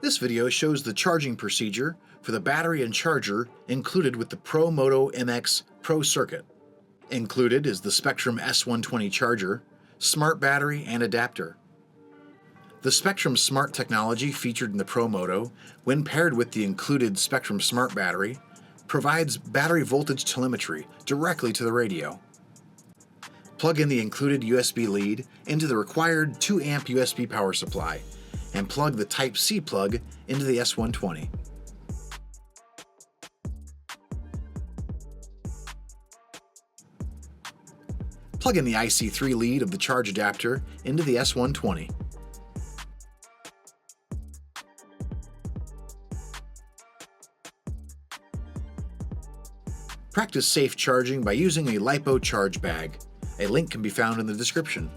This video shows the charging procedure for the battery and charger included with the Promoto-MX Pro-Circuit. Included is the Spektrum S120 charger, smart battery, and adapter. The Spektrum SMART technology featured in the Promoto, when paired with the included Spektrum SMART battery, provides battery voltage telemetry directly to the radio. Plug in the included USB lead into the required 2-amp USB power supply, and plug the Type-C plug into the S120. Plug in the IC3 lead of the charge adapter into the S120. Practice safe charging by using a LiPo charge bag. A link can be found in the description.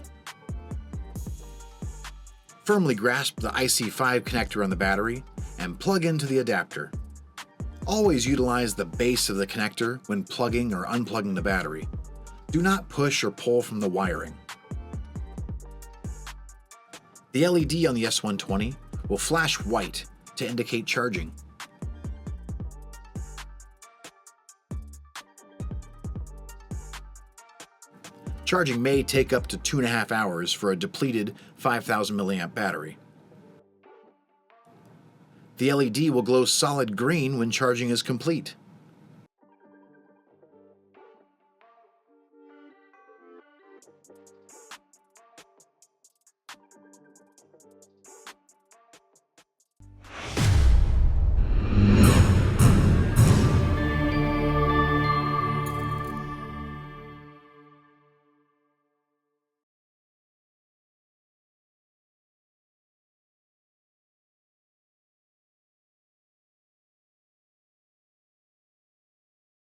Firmly grasp the IC5 connector on the battery and plug into the adapter. Always utilize the base of the connector when plugging or unplugging the battery. Do not push or pull from the wiring. The LED on the S120 will flash white to indicate charging. Charging may take up to 2.5 hours for a depleted 5,000 mAh battery. The LED will glow solid green when charging is complete.